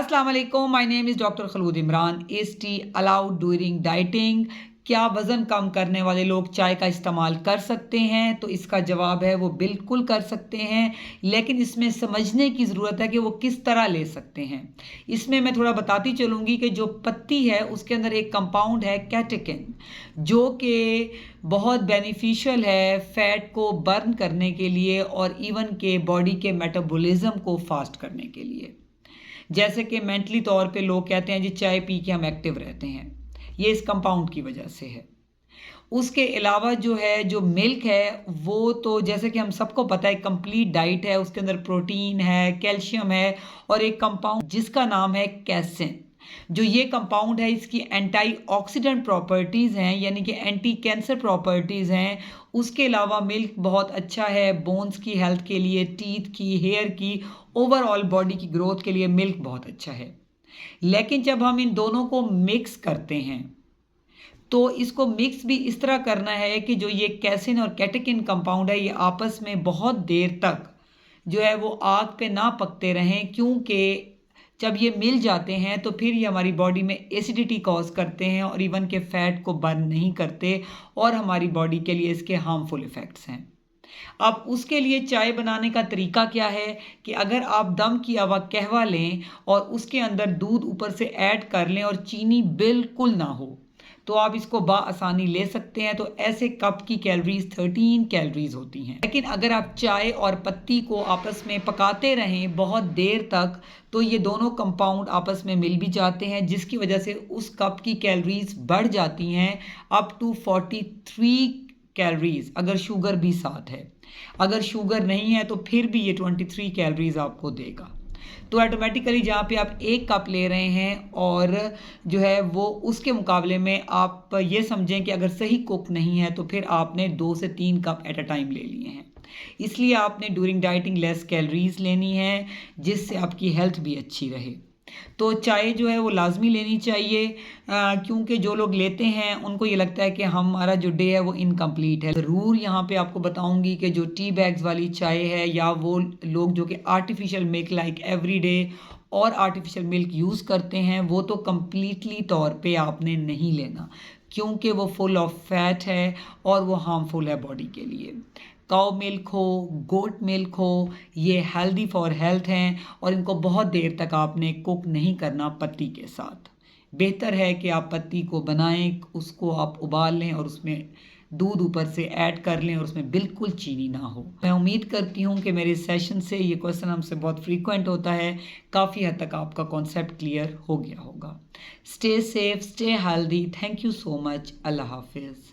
अस्सलाम वालेकुम, my name is doctor Khulood Imran. Is tea allowed during dieting? क्या वज़न कम करने वाले लोग चाय का इस्तेमाल कर सकते हैं? तो इसका जवाब है वो बिल्कुल कर सकते हैं, लेकिन इसमें समझने की ज़रूरत है कि वो किस तरह ले सकते हैं। इसमें मैं थोड़ा बताती चलूँगी कि जो पत्ती है उसके अंदर एक कंपाउंड है कैटेकिन, जो कि बहुत बेनिफिशियल है फ़ैट को बर्न करने के लिए और इवन के बॉडी के मेटाबॉलिज़्म को फ़ास्ट करने के लिए। जैसे कि मेंटली तौर पे लोग कहते हैं जी चाय पी के हम एक्टिव रहते हैं, ये इस कंपाउंड की वजह से है। उसके अलावा जो है जो मिल्क है वो तो जैसे कि हम सबको पता है कंप्लीट डाइट है, उसके अंदर प्रोटीन है, कैल्शियम है और एक कंपाउंड जिसका नाम है कैसिन। जो ये कंपाउंड है इसकी एंटीऑक्सीडेंट प्रॉपर्टीज़ हैं, यानी कि एंटी कैंसर प्रॉपर्टीज़ हैं। उसके अलावा मिल्क बहुत अच्छा है बोन्स की हेल्थ के लिए, टीथ की, हेयर की, ओवरऑल बॉडी की ग्रोथ के लिए मिल्क बहुत अच्छा है। लेकिन जब हम इन दोनों को मिक्स करते हैं तो इसको मिक्स भी इस तरह करना है कि जो ये कैसिन और कैटेकिन कंपाउंड है ये आपस में बहुत देर तक जो है वो आग पे ना पकते रहें, क्योंकि जब ये मिल जाते हैं तो फिर ये हमारी बॉडी में एसिडिटी कॉज करते हैं और इवन के फैट को बर्न नहीं करते और हमारी बॉडी के लिए इसके हार्मफुल इफ़ेक्ट्स हैं। अब उसके लिए चाय बनाने का तरीका क्या है कि अगर आप दम किया हुआ कहवा लें और उसके अंदर दूध ऊपर से ऐड कर लें और चीनी बिल्कुल ना हो, तो आप इसको आसानी ले सकते हैं। तो ऐसे कप की कैलोरीज 13 कैलोरीज होती हैं। लेकिन अगर आप चाय और पत्ती को आपस में पकाते रहें बहुत देर तक तो ये दोनों कंपाउंड आपस में मिल भी जाते हैं, जिसकी वजह से उस कप की कैलोरीज बढ़ जाती हैं अप टू 43 कैलोरीज, अगर शुगर भी साथ है। अगर शुगर नहीं है तो फिर भी ये 23 कैलोरीज आपको देगा। तो ऑटोमेटिकली जहाँ पे आप एक कप ले रहे हैं और जो है वो उसके मुकाबले में आप ये समझें कि अगर सही कुक नहीं है तो फिर आपने 2 से 3 कप एट अ टाइम ले लिए हैं। इसलिए आपने ड्यूरिंग डाइटिंग लेस कैलोरीज लेनी है, जिससे आपकी हेल्थ भी अच्छी रहे। तो चाय जो है वो लाज़मी लेनी चाहिए, क्योंकि जो लोग लेते हैं उनको ये लगता है कि हमारा जो डे है वो इनकम्प्लीट है। ज़रूर यहाँ पे आपको बताऊंगी कि जो टी बैग्स वाली चाय है या वो लोग जो कि आर्टिफिशियल मिल्क लाइक एवरीडे और आर्टिफिशियल मिल्क यूज़ करते हैं, वो तो कम्प्लीटली तौर पे आपने नहीं लेना, क्योंकि वो फुल ऑफ फैट है और वो हार्मफुल है बॉडी के लिए। काउ मिल्क हो, गोट मिल्क हो, ये हेल्दी फॉर हेल्थ हैं और इनको बहुत देर तक आपने कुक नहीं करना पत्ती के साथ। बेहतर है कि आप पत्ती को बनाएं, उसको आप उबाल लें और उसमें दूध ऊपर से ऐड कर लें और उसमें बिल्कुल चीनी ना हो। मैं उम्मीद करती हूँ कि मेरे सेशन से ये क्वेश्चन हमसे बहुत फ्रीक्वेंट होता है, काफ़ी हद तक आपका कॉन्सेप्ट क्लियर हो गया होगा। Stay safe, stay healthy. Thank you so much. अल्लाह हाफिज़।